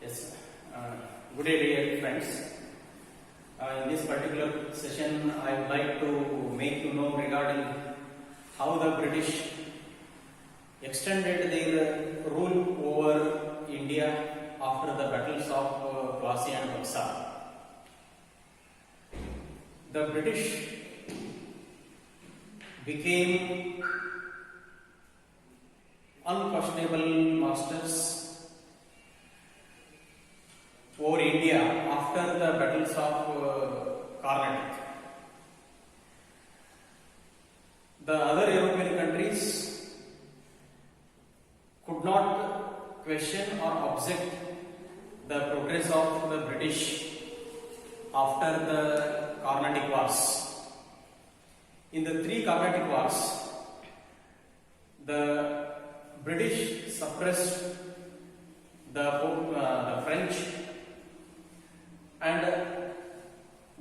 Yes. Good day, dear friends. In this particular session, I would like to make you know regarding how the British extended their rule over India after the battles of Plassey and Buxar. The British became unquestionable masters over India after the battles of Carnatic. The other European countries could not question or object the progress of the British after the Carnatic Wars. In the three Carnatic Wars, the British suppressed the French, and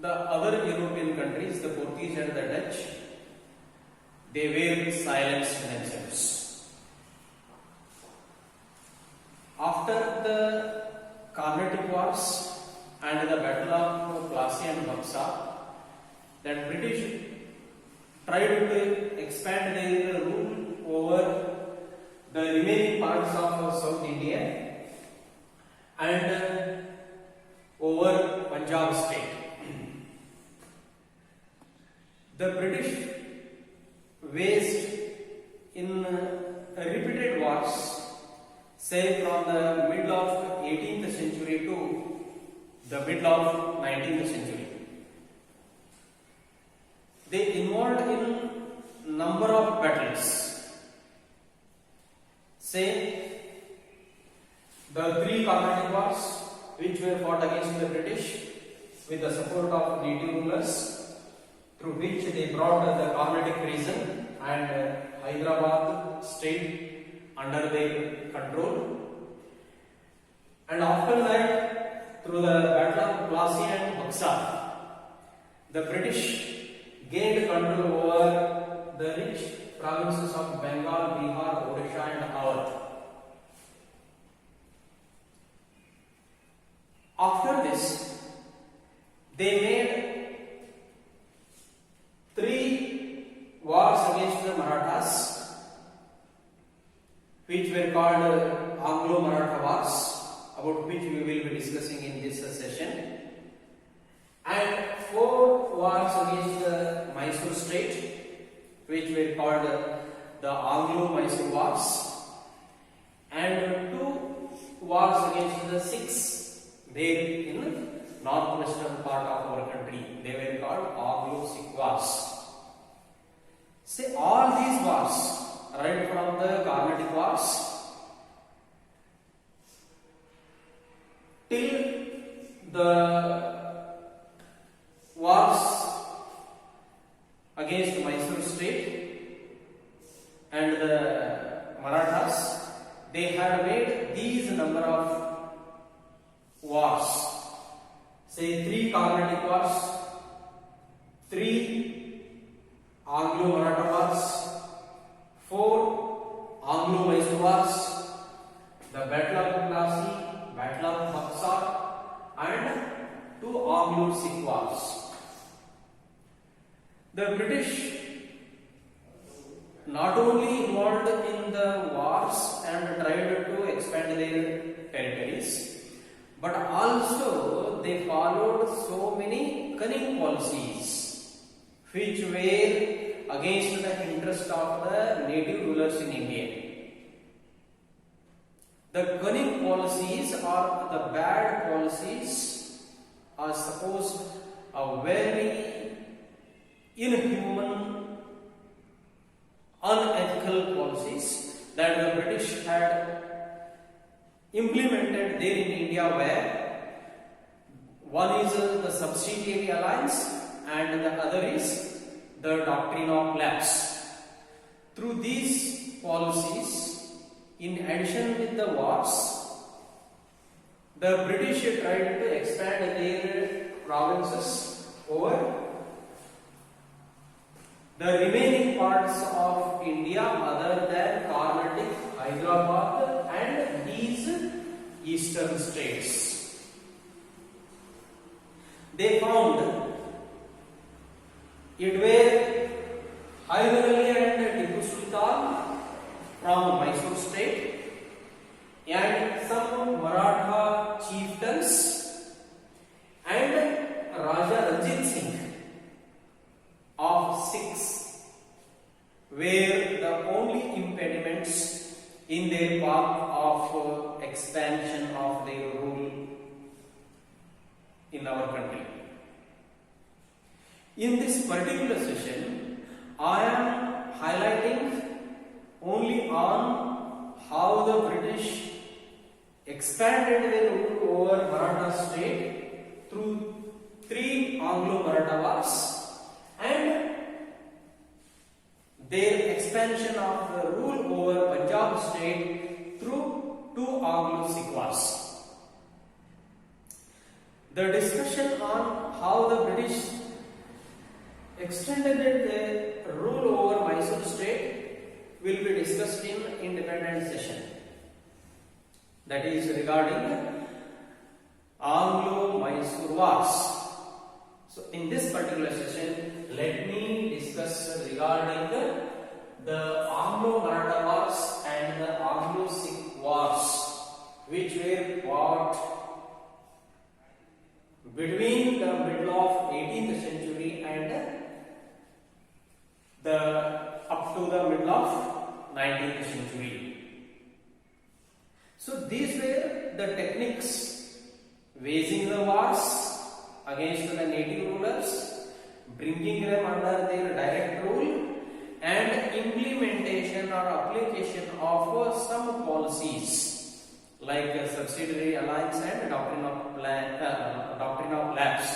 the other European countries, the Portuguese and the Dutch, they were silenced themselves. After the Carnatic Wars and the Battle of Plassey and Buxar, that British tried to expand their rule over the remaining parts of South India and over Punjab state. The British waged in repeated wars, say from the middle of 18th century to the middle of 19th century. They involved in number of battles. Say the three Carnatic Wars, which were fought against the British with the support of native rulers, through which they brought the Carnatic region and Hyderabad state under their control. And after that, through the Battle of Plassey and Buxar, the British gained control over the rich provinces of Bengal, Bihar, Odisha and Awadh. After this, they made three wars against the Marathas, which were called Anglo-Maratha Wars, about which we will be discussing in this session, and four wars against the Mysore state, which were called the Anglo-Mysore Wars, and two wars against the Sikhs there in northwestern part of our country. They were called Anglo-Sikh Wars. Say all these wars, right from the Carnatic Wars till the wars against Mysore state and the Marathas, they had made these number of wars. Say three Carnatic Wars, three Anglo-Maratha Wars, four Anglo-Mysore Wars, the Battle of Plassey, Battle of Buxar, and two Anglo-Sikh Wars. The British not only involved in the wars and tried to expand their territories, but also they followed so many cunning policies which were against the interest of the native rulers in India. The cunning policies or the bad policies are supposed a very inhuman, unethical policies that the British had implemented there in India, where one is the subsidiary alliance and the other is the doctrine of lapse. Through these policies, in addition with the wars, the British tried to expand their provinces over the remaining parts of India other than Carnatic, Hyderabad and these eastern states. They found it were Hyder Ali and Tipu Sultan from Mysore state and some Maratha chieftains and Raja Ranjit Singh of Sikhs were the only impediments in their path of expansion of their rule in our country. In this particular session, I am highlighting only on how the British expanded their rule over Maratha state through 3 Anglo-Maratha wars and their expansion of the rule over Punjab state through 2 Anglo-Sikh wars. The discussion on how the British extended their rule over Mysore state will be discussed in independent session. That is regarding Anglo-Mysore wars. So in this particular session, let me discuss regarding the Anglo-Maratha wars and the Anglo-Sikh wars, which were fought between the middle of 18th century and up to the middle of 19th century. So these were the techniques waging the wars against the native rulers, bringing them under their direct rule, and implementation or application of some policies like subsidiary alliance and doctrine of lapse,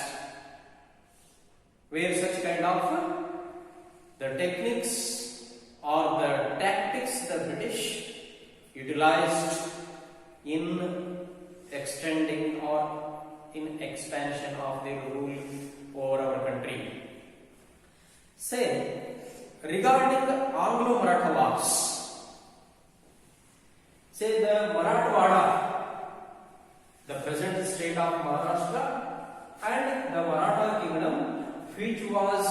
where such kind of the techniques or the tactics the British utilized in extending or in expansion of their rule over our country. Say, regarding the Anglo-Maratha wars, say the Marathwada, the present state of Maharashtra, and the Maratha kingdom, which was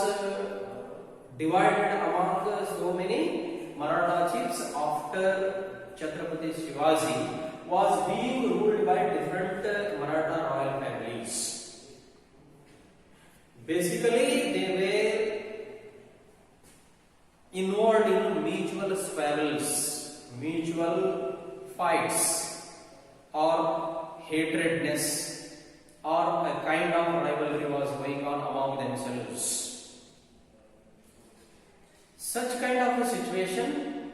divided among so many Maratha chiefs after Chhatrapati Shivaji, was being ruled by different Maratha royal families. Basically, they were involved in mutual squabbles, mutual fights, or hatredness, or a kind of rivalry was going on among themselves. Such kind of a situation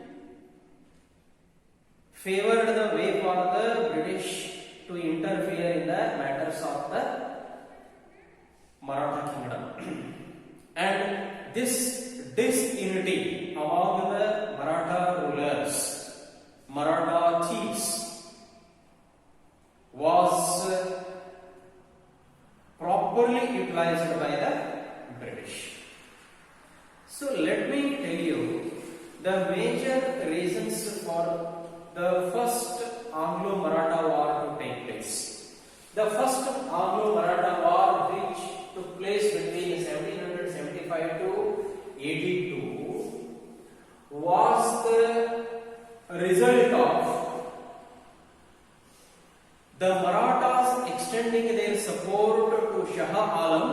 favored the way for the British to interfere in the matters of the Maratha kingdom. And this disunity among the Maratha rulers, Maratha chiefs, was properly utilized by the British. So let me tell you the major reasons for the first Anglo-Maratha war to take place. The first Anglo-Maratha war, which took place between 1775 to 82, was the result of the Marathas extending their support to Shah Alam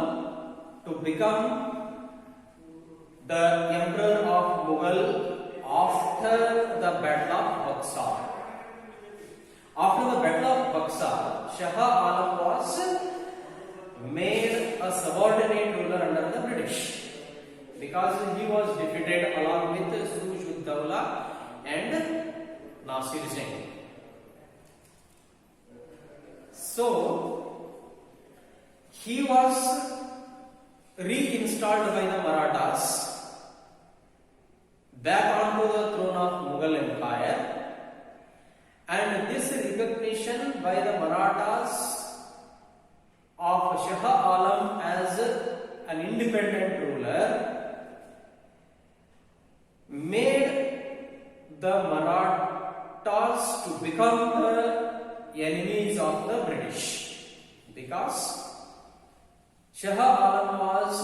to become the emperor of Mughal after the Battle of Buxar. After the Battle of Buxar, Shah Alam was made a subordinate ruler under the British because he was defeated along with Suruj-ud-Dawla and Nasir Singh. So, he was reinstalled by the Marathas back onto the throne of Mughal Empire, and this recognition by the Marathas of Shah Alam as an independent ruler made the Marathas to become the enemies because Shah Alam was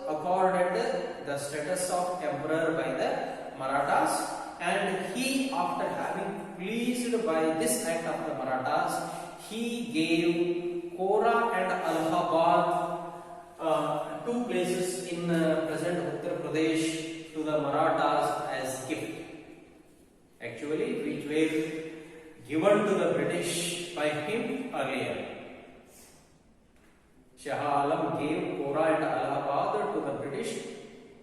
accorded the status of emperor by the Marathas, and he, after having pleased by this act of the Marathas, he gave Kora and Allahabad, two places in present Uttar Pradesh, to the Marathas as gift, actually which were given to the British by him earlier. Shah Alam gave Kora and Allahabad to the British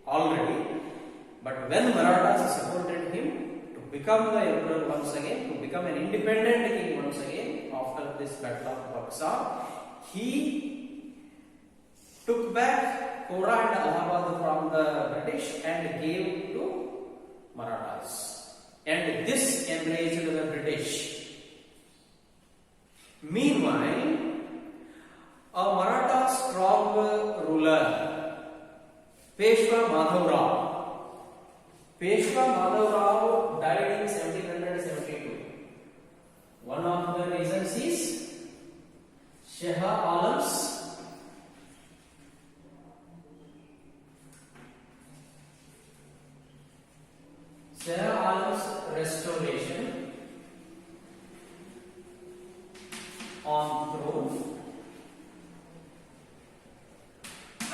already, but when Marathas supported him to become the emperor once again, to become an independent king once again after this battle of Buxar, he took back Kora and Allahabad from the British and gave to Marathas, and this enraged the British. Meanwhile, a Maratha strong ruler, Peshwa Madhav Rao died in 1772. One of the reasons is Shah Alam's restoration on throne.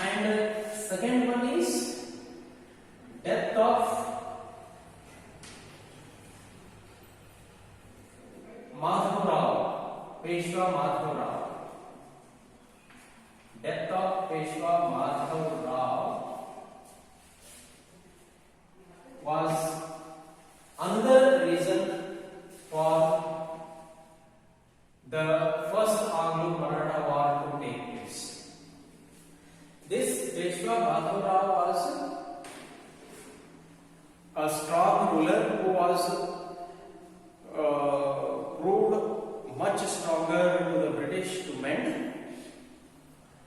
And second one is death of Madhav Rao, Peshwa Madhav Rao. Death of Peshwa Madhav Rao was another reason for the first Anglo-Maratha war to take place. This Peshwa Madhav Rao was a strong ruler who was proved much stronger to the British to mend.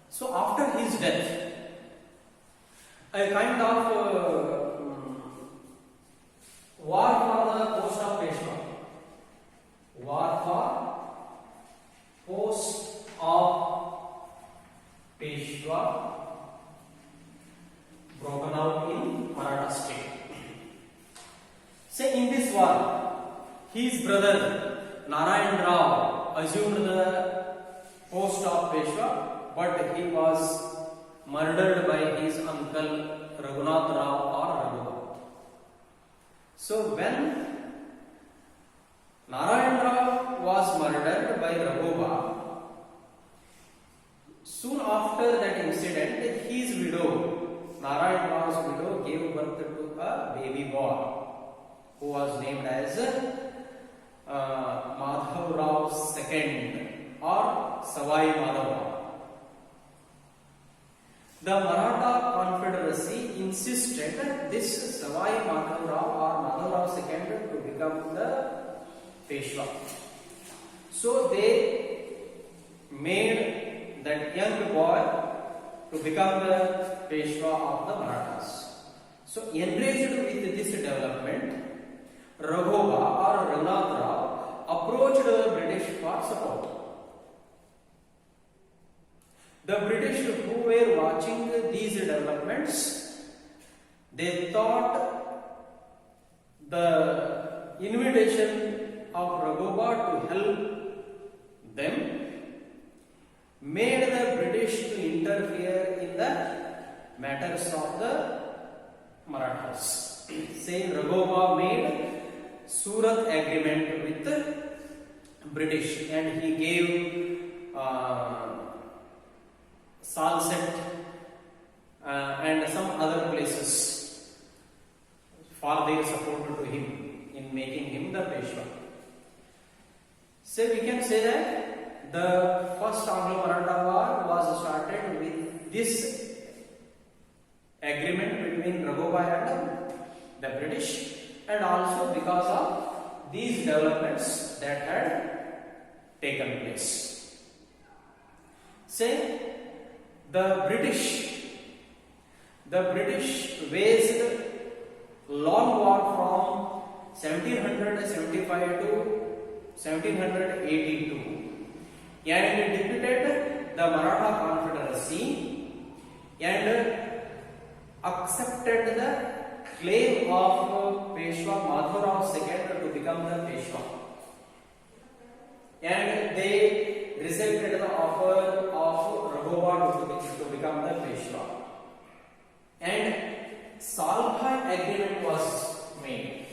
So after his death, a kind of war for the post of Peshwa, war for post of Peshwa broken out in Maratha state. Say in this war, his brother Narayan Rao assumed the post of Peshwa, but he was murdered by his uncle Raghunath Rao or Raghunath. So when Narayan Rao was murdered by Raghuba, soon after that incident, his widow, Narayan Rao's widow, gave birth to a baby boy who was named as Madhav Rao II or Savai Madhav Rao. The Maratha Confederacy insisted this Savai Madhav Rao or Madhav Rao II to become the Peshwa. So they made that young boy to become the Peshwa of the Marathas. So enraged with this development, Raghuba or Raghunath Rao approached the British for support. The British who were watching these developments, they thought the invitation of Raghuba to help them made the British to interfere in the matters of the Marathas. Say Raghuba made Surat agreement with the British and he gave Salsette and some other places for their support to him in making him the Peshwa. So we can say that the first Anglo-Maratha war was started with this agreement between Raghuba and the British, and also because of these developments that had taken place. Say the British waged long war from 1775 to 1782 and defeated the the Maratha Confederacy and accepted the claim of Peshwa Madhavrao II to become the Peshwa, and they rejected the offer of Raghuva to become the Peshwa, and Salbhai agreement was made.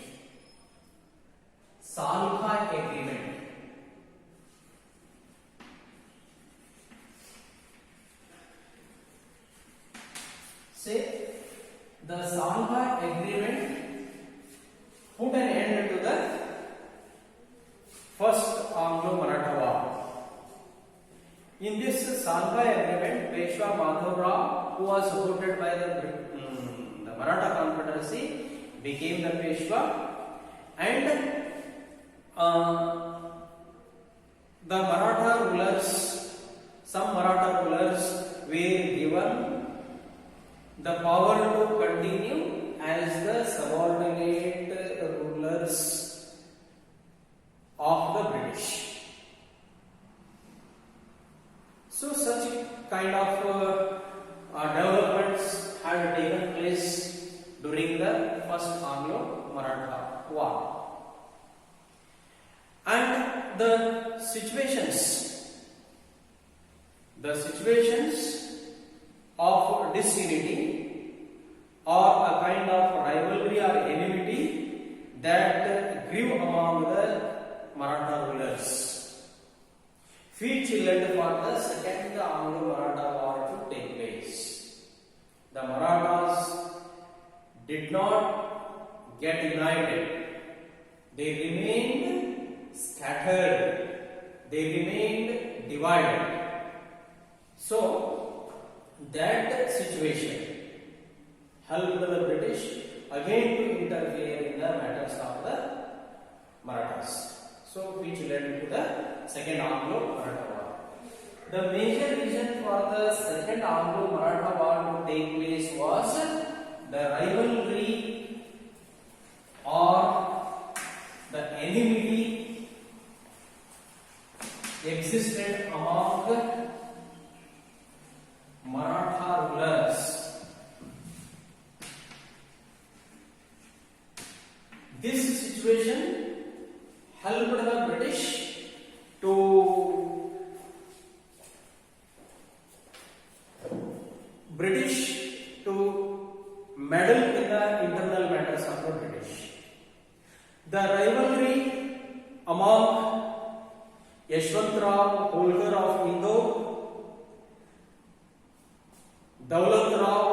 Salbhai agreement. Say the Salbhai agreement put an end to the first Anglo-Maratha War. In this Salbhai agreement, Peshwa Madhavrao, who was supported by the Maratha Confederacy, became the Peshwa, and the Maratha rulers, some Maratha rulers were given the power to continue as the subordinate rulers of the British. So such kind of developments had taken place during the first Anglo-Maratha War. And the situations of disunity or a kind of rivalry or enmity that grew among the Maratha rulers, which led for the second Anglo-Maratha War to take place. The Marathas did not get united. They remained scattered. They remained divided. So that situation helped the British again to interfere in the matters of the Marathas. So which led to the second Anglo-Maratha War. The major reason for the second Anglo-Maratha War to take place was the rivalry or the enmity existed among Maratha rulers. This situation helped the British to meddle in the internal matters of the British. The rivalry among Yashwantrao Holkar of Indore, Daulat Rao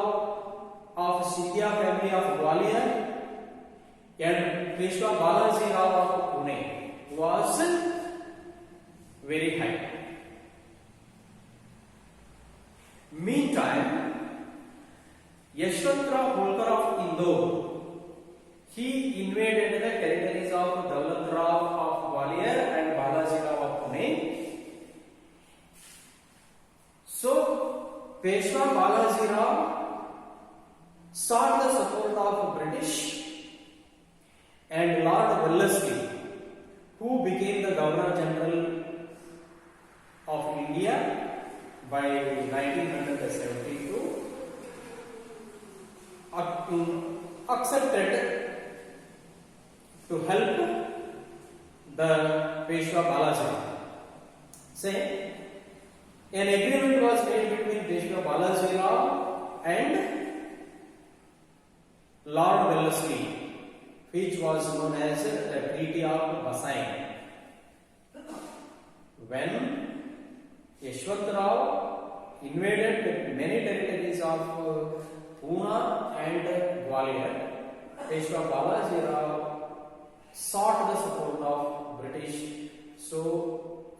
of Scindia family of Gwalior, and Peshwa Balaji Rao of Pune was very high. Meantime, Yashwantrao Holkar of Indore, he invaded the territories of Daulat Rao of Gwalior and Balaji Rao of Pune. So, Peshwa Balaji Rao sought the support of British and Lord Wellesley, who became the Governor General of India by 1972, accepted to help the Peshwa Balaji. Say, an agreement was made between Peshwa Balaji Rao and Lord Wellesley, which was known as the Treaty of Vasai. When Yashwantrao invaded many territories of Pune and Gwalior, Peshwa Balaji Rao sought the support of British. So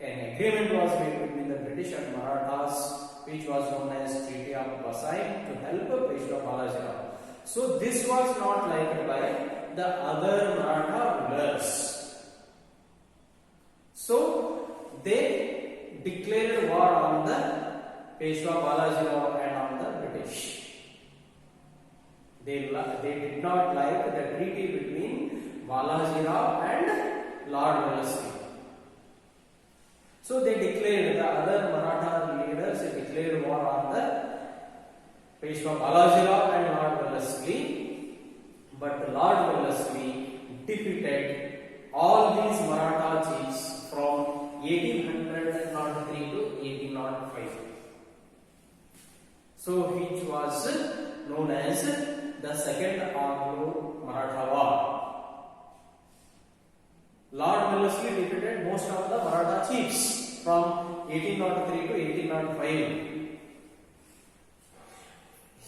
an agreement was made between the British and Marathas, which was known as Treaty of Vasai, to help Peshwa Balaji Rao. So this was not liked by the other Maratha rulers. So they declared war on the Peshwa Balaji Rao and on the British. They did not like the treaty between Balaji Rao and Lord Wellesley. So they declared, the other Maratha leaders declared war on the Peshwa Balajirao and Lord Wellesley, but Lord Wellesley defeated all these Maratha chiefs from 1803 to 1805. So which was known as the Second Anglo-Maratha War. Lord Wellesley defeated most of the Maratha chiefs from 1803 to 1805.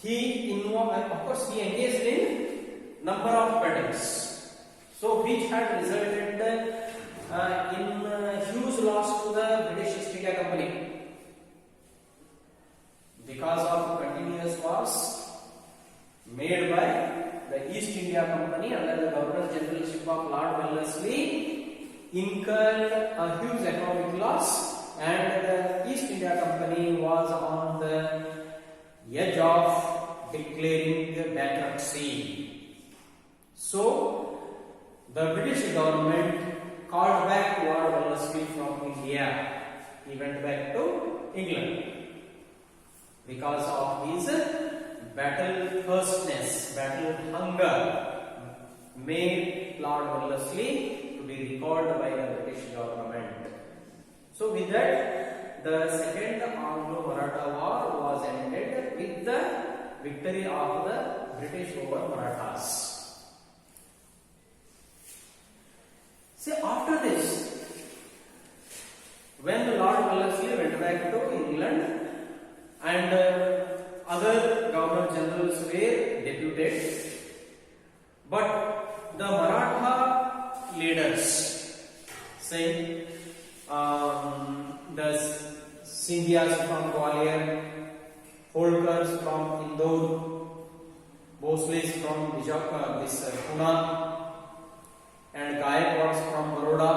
He engaged in number of battles, so which had resulted in huge loss to the British East India Company. Because of continuous wars made by the East India Company under the Governor Generalship of Lord Wellesley, incurred a huge economic loss, and the East India Company was on the edge of declaring bankruptcy. So the British government called back Lord Wellesley from India. He went back to England because of his battle thirstness, battle hunger, made Lord Wellesley to be recalled by the British government. So with that, the Second Anglo-Maratha War was ended with the victory of the British over Marathas. See, after this, when Lord Wellesley went back to England and other governor generals were deputed, but the Maratha leaders, say the Scindias from Gwalior, Holkars from Indore, Bhosles from Pune, and Gaikwads from Baroda,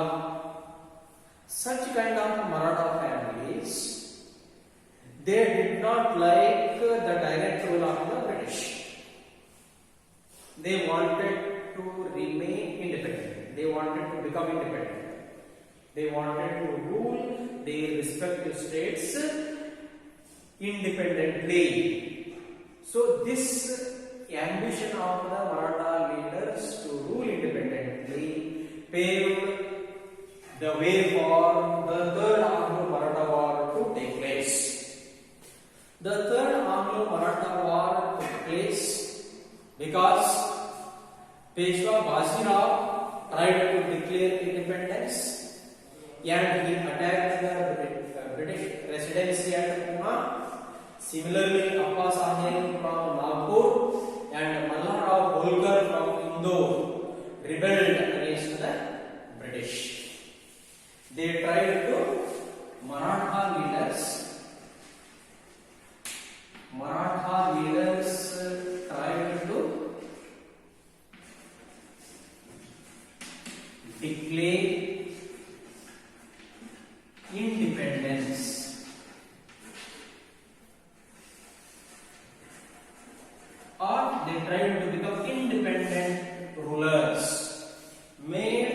such kind of Maratha families, they did not like the direct rule of the British. They wanted to remain independent. They wanted to become independent. They wanted to rule their respective states independently. So this ambition of the Maratha leaders to rule independently paved the way for the Third Anglo-Maratha War to take place. The Third Anglo-Maratha War took place because Peshwa Bajirao tried to declare independence and he attacked the British residency at Pune. Similarly, Appa Sahib from Nagpur and Mallarao Holkar from Indore rebelled against the British. They tried to Maratha leaders tried to declare independence, or they tried to become independent rulers, made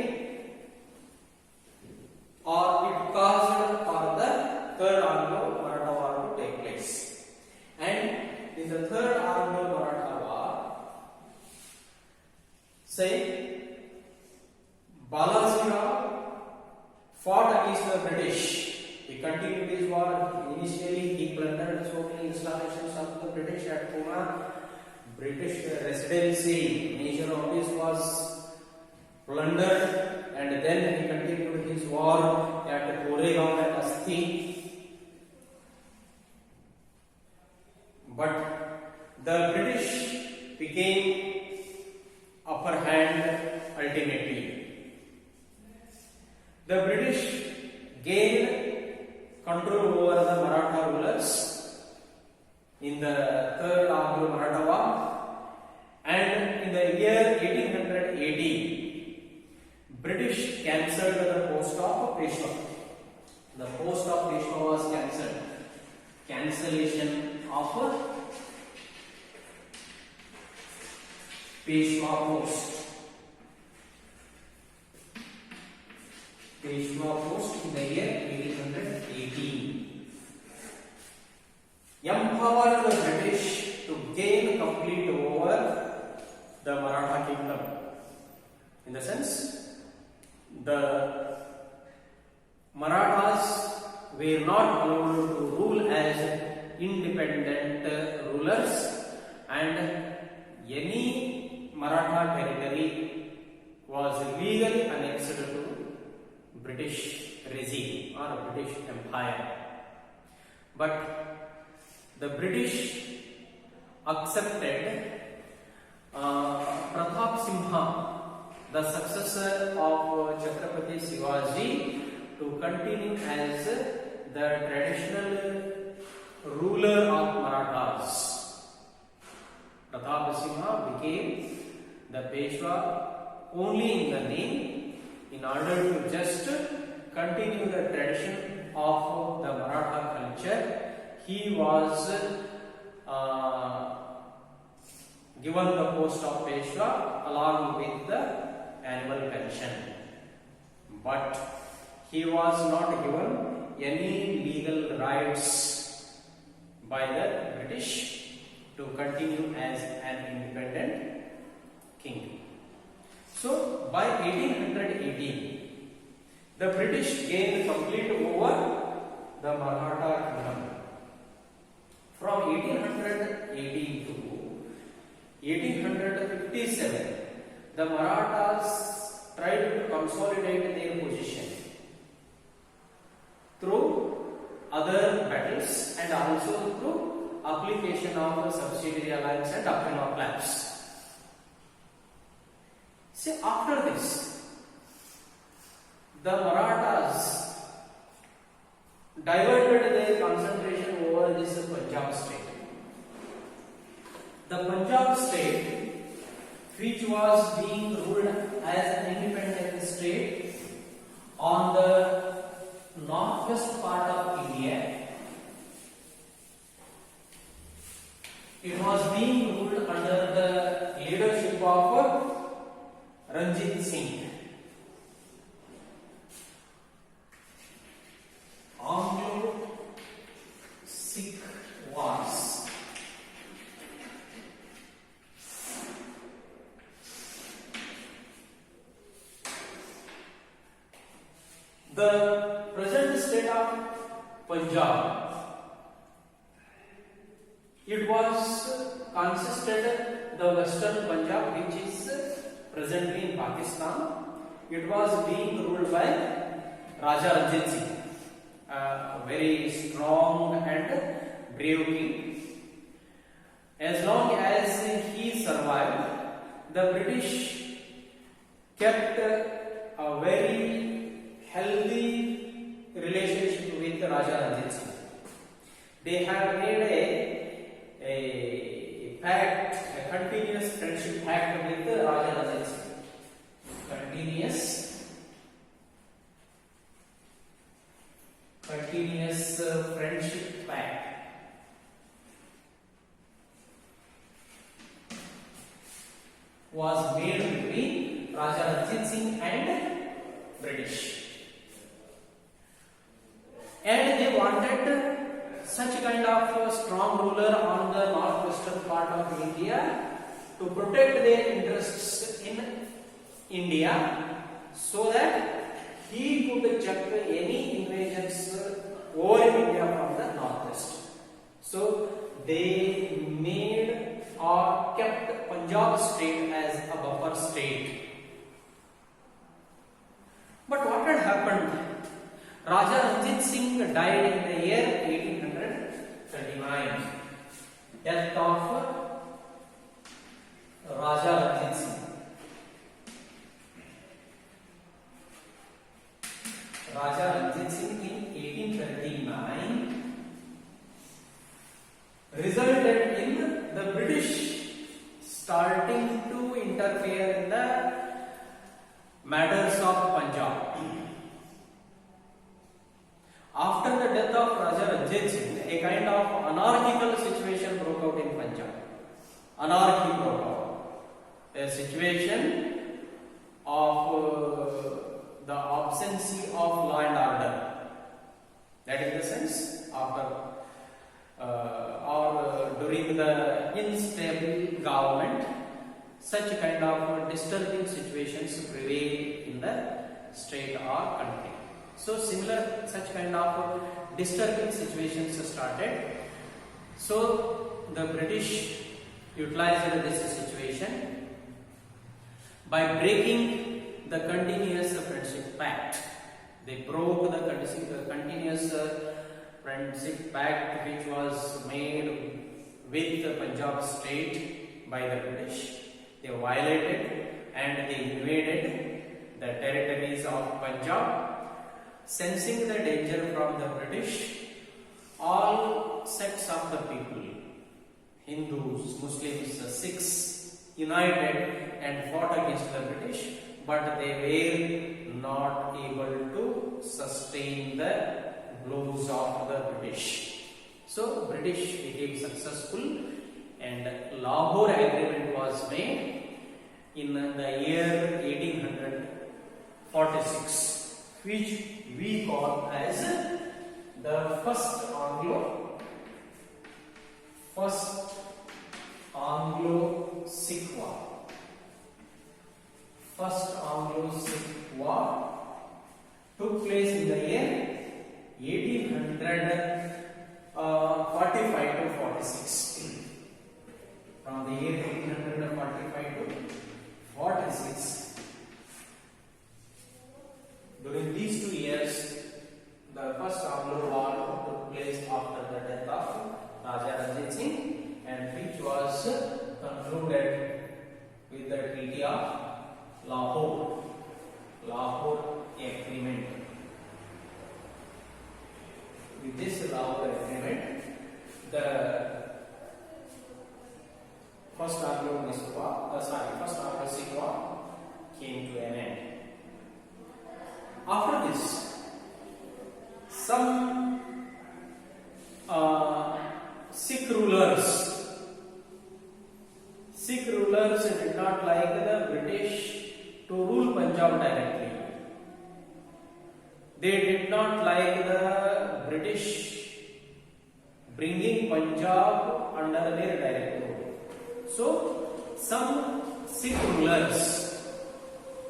or it caused for the Third Anglo-Maratha War to take place. And in the Third Anglo-Maratha War, say Balajirao fought against the British. He continued his war. Initially, he plundered so many installations of the British at Pune. British residency, major office was plundered, and then he continued his war at Koregaon and Asti. But the British became upper hand ultimately. The British gained control over the Maratha rulers in the Third Anglo-Maratha War, and in the year 1880, British cancelled the post of Peshwa. The post of Peshwa was cancelled. Cancellation of Peshwa post. Peshwa post in the year 1818. Empowered the British to gain complete over the Maratha kingdom. In the sense, the Marathas were not allowed to rule as independent rulers, and any Maratha territory was legally annexed to British regime or British Empire. But the British accepted Pratap Simha, the successor of Chhatrapati Shivaji, to continue as the traditional ruler of Marathas. Pratap Simha became the Peshwa only in the name, in order to just continue the tradition of the Maratha culture. He was given the post of Peshwa along with the annual pension, but he was not given any legal rights by the British to continue as an independent king. So by 1818, the British gained complete over the Maratha kingdom. From 1818 to 1857, the Marathas tried to consolidate their position through other battles and also through application of the subsidiary alliance and doctrine of lapse. See, after this, the Marathas diverted their concentration over this Punjab state. The Punjab state, which was being ruled as an independent state on the northwest part of India, it was being ruled under the leadership of Ranjit Singh. Anglo-Sikh wars. The present state of Punjab, it was consisted the western Punjab, which is presently in Pakistan. It was being ruled by Raja Ranjit Singh, a very strong and brave king. As long as he survived, the British kept a very healthy relationship with Raja Ranjit Singh. They have made a pact, a continuous friendship pact with Raja Ranjit Singh. Continuous friendship pact. Was made between Raja Ranjit Singh and British, and they wanted such kind of strong ruler on the northwestern part of India to protect their interests in India, so that he could check any invasions over India from the northwest. So they made or kept Punjab state as a buffer state. But what had happened? Raja Ranjit Singh died in the year 1839. Death of Raja Ranjit Singh. Raja Ranjit Singh in 1839 resulted in the British starting to interfere in the matters of Punjab. After the death of Raja Ranjit Singh, a kind of anarchical situation broke out in Punjab. Anarchy broke out. A situation of the absence of law and order. That is the sense after or during the unstable government, such kind of disturbing situations prevail in the state or country. So similar such kind of disturbing situations started. So the British utilized this situation by breaking the Continuous Friendship Pact. They broke the Continuous Friendship Pact which was made with the Punjab state by the British. They violated and they invaded the territories of Punjab. Sensing the danger from the British, all sects of the people, Hindus, Muslims, Sikhs, united and fought against the British, but they were not able to sustain the blows of the British. So British became successful and Lahore Agreement was made in the year 1846, which we call as the first Anglo-Sikh War. First Anglo-Sikh War took place in the year 1845 to 46. From the year 1845 to 46. During these 2 years, the first Anglo War took place after the death of Raja Ranjit Singh, and which was concluded with the Treaty of Lahore Agreement. With this Lahore Agreement, the first Anglo-Sikh War came to an end. After this, some Sikh rulers did not like the British to rule Punjab directly. They did not like the British bringing Punjab under their direct rule. So, some Sikh rulers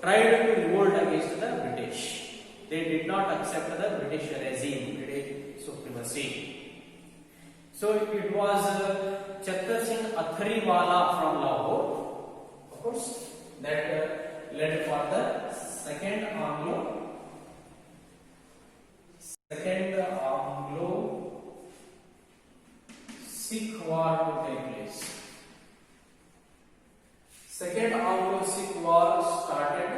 tried to revolt against the British. They did not accept the British regime, British supremacy. So it was Chattar Singh Athariwala from Lahore, of course, that led for the second Anglo-Sikh War to take place. Second Anglo-Sikh War started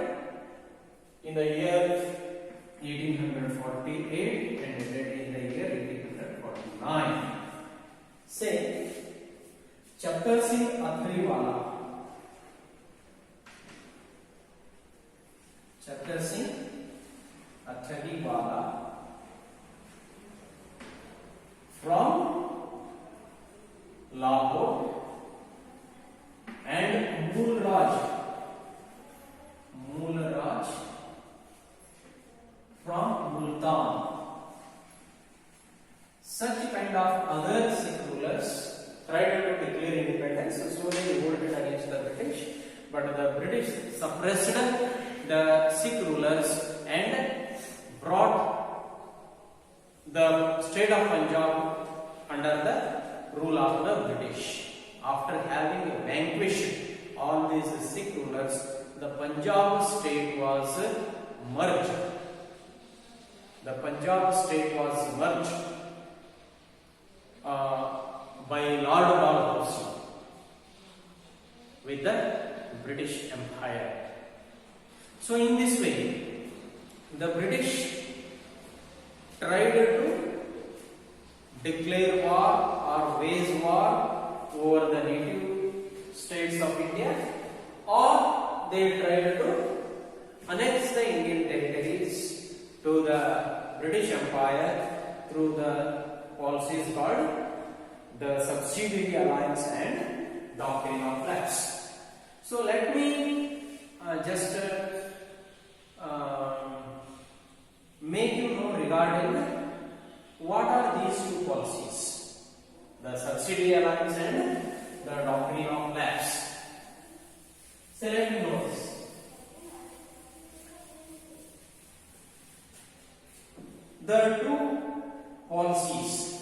in the year 1848 and ended in the year 1849. Say, Chattar Singh Athariwala. Chattar Singh Athariwala from Lahore and Mulraj from Multan. Such kind of other Sikh rulers tried to declare independence, so they revolted against the British, but the British suppressed the Sikh rulers and brought the state of Punjab under the rule of the British. After having vanquished all these Sikh rulers, the Punjab state was merged. The Punjab state was merged by Lord Dalhousie with the British Empire. So in this way, the British tried to declare war or wage war over the native states of India, or they tried to annex the Indian territories to the British Empire through the policies called the Subsidiary Alliance and Doctrine of Lapse. So let me just make you know regarding what are these two policies, the subsidiary alliance and the doctrine of lapse. So let me know this. The two policies,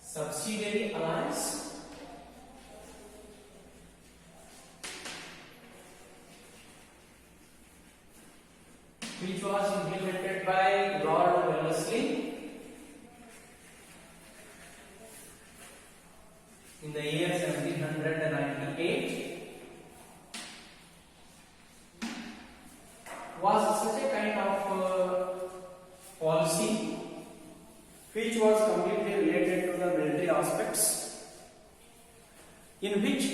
subsidiary alliance which was implemented by Lord Wellesley in the year 1798, was such a kind of policy which was completely related to the military aspects, in which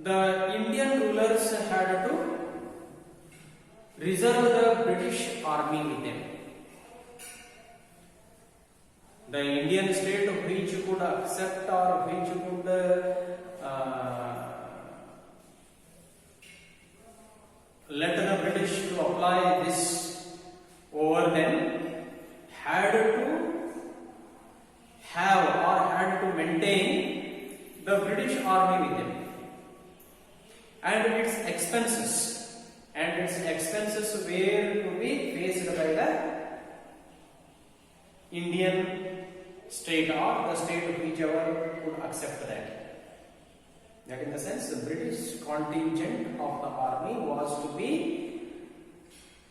the Indian rulers had to reserve the British army with them. The Indian state which could accept or which could let the British to apply this over them had to have or had to maintain the British army with them, and its expenses were to be faced by the Indian state or the state whichever could accept that. That in the sense, the British contingent of the army was to be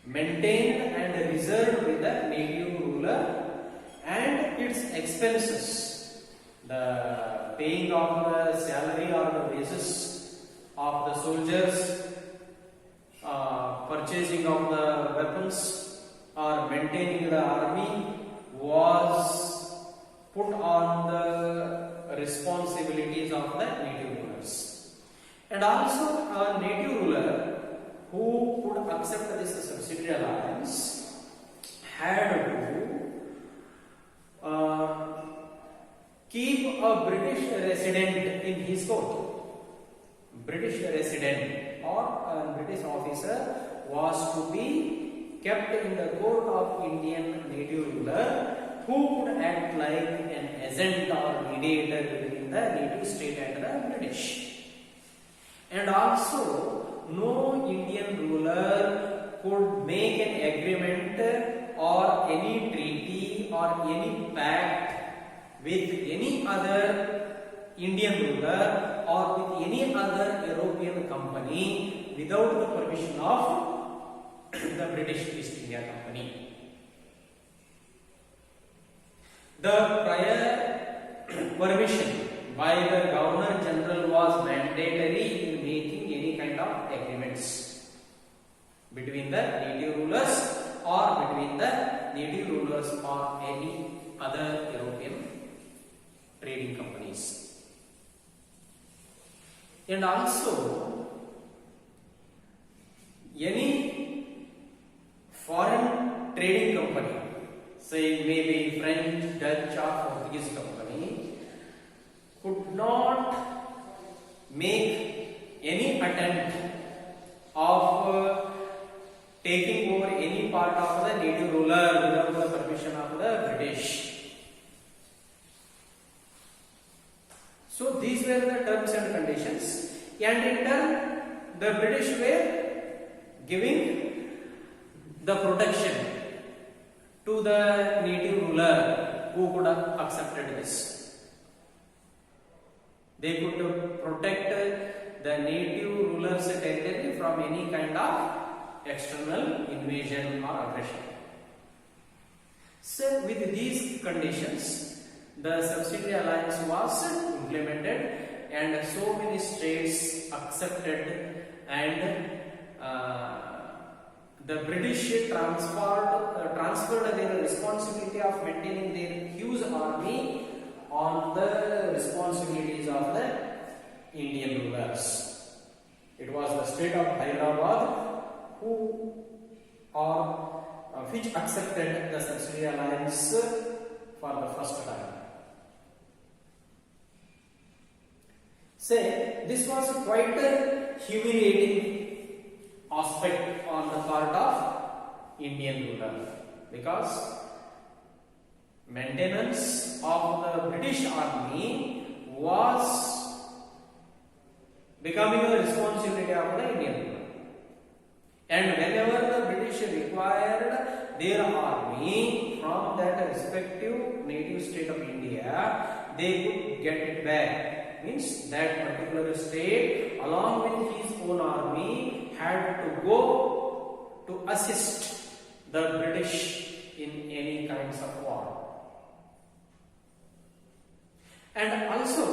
maintained and reserved with the native ruler, and its expenses, the paying of the salary or the wages of the soldiers, purchasing of the weapons or maintaining the army, was put on the responsibilities of the native rulers. And also a native ruler who could accept this subsidiary alliance had to keep a British resident in his court. British resident or a British officer was to be kept in the court of Indian native ruler, who would act like an agent or mediator between the native state and the British. And also, no Indian ruler could make an agreement or any treaty or any pact with any other Indian ruler or with any other European company without the permission of the British East India Company. The prior permission by the Governor General was mandatory in making any kind of agreements between the native rulers or between the native rulers or any other European trading companies. And also, any foreign trading company, say maybe French, Dutch or Portuguese company, could not make any attempt of taking over any part of the native ruler without the permission of the British. So these were the terms and conditions, and in turn the British were giving the protection to the native ruler who could have accepted this. They could protect the native ruler's territory from any kind of external invasion or aggression. So with these conditions, the subsidiary alliance was implemented and so many states accepted, and the British transferred their responsibility of maintaining their huge army on the responsibilities of the Indian rulers. It was the state of Hyderabad which accepted the subsidiary alliance for the first time. Say, this was quite humiliating aspect on the part of Indian ruler, because maintenance of the British army was becoming the responsibility of the Indian ruler. And whenever the British required their army from that respective native state of India, they could get it back. Means that particular state, along with his own army, had to go to assist the British in any kinds of war. And also,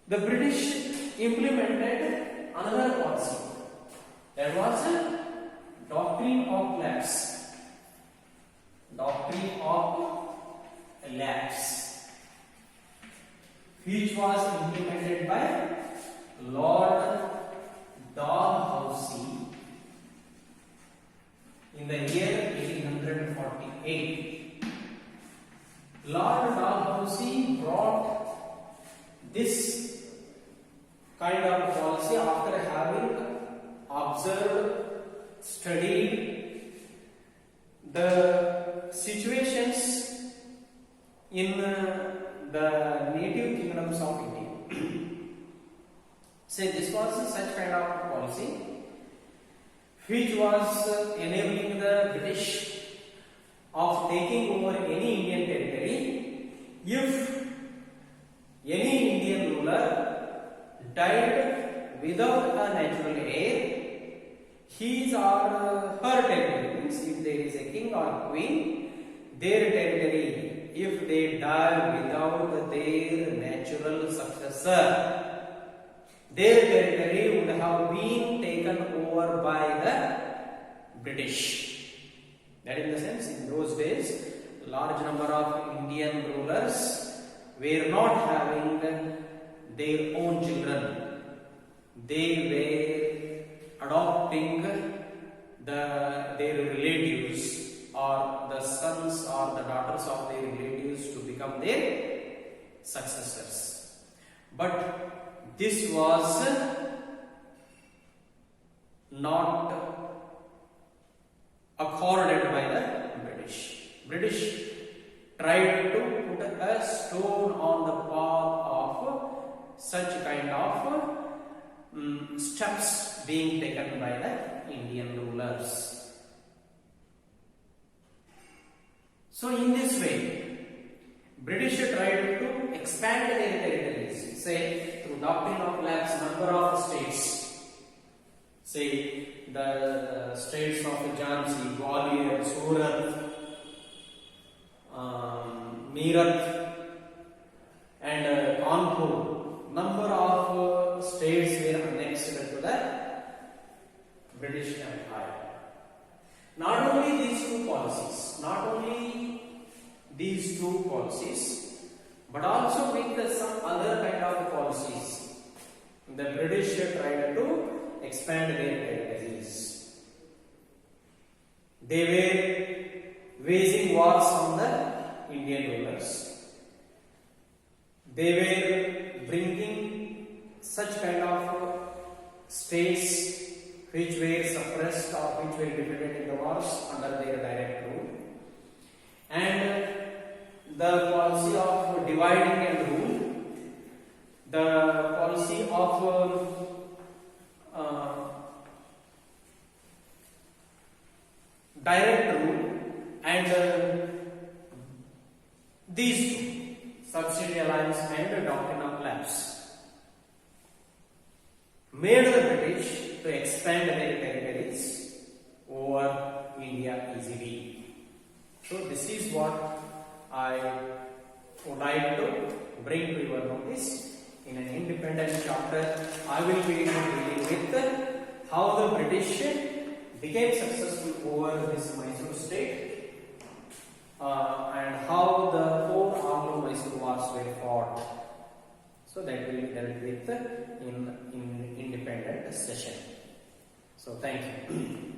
the British implemented another policy. That was a doctrine of lapse. Doctrine of lapse, which was implemented by Lord Dalhousie in the year 1848. Lord Dalhousie brought this kind of policy after having observed, studied the situations in the native kingdoms of India. Say this was such kind of policy which was enabling the British of taking over any Indian territory if any Indian ruler died without a natural heir. His or her territory, means if there is a king or queen, their territory, if they die without their natural successor, their territory would have been taken over by the British. That in the sense, in those days, large number of Indian rulers were not having their own children. They were adopting their relatives or the sons or the daughters of their relatives to become their successors. But this was not accorded by the British. British tried to put a stone on the path of such kind of steps being taken by the Indian rulers. So in this way, British tried to expand their territories, say through doctrine of lapse, number of states, say the states of Jhansi, Gwalior, Surat, Meerut and Kanpur. Number of states were annexed to the British Empire. Not only these two policies, but also with some other kind of policies, the British tried to expand their territories. They were waging wars on the Indian rulers. They were bringing such kind of states which were suppressed or which were defeated in the wars under their direct rule. And the policy of dividing and rule, the policy of direct rule, and these two, subsidiary alliance and doctrine of lapse, made the British to expand their territories over India easily. So this is what I would like to bring to your notice. In an independent chapter, I will be dealing with how the British became successful over this Mysore state and how the 4 Anglo-Mysore wars were fought. So that will be dealt with in independent session. So thank you.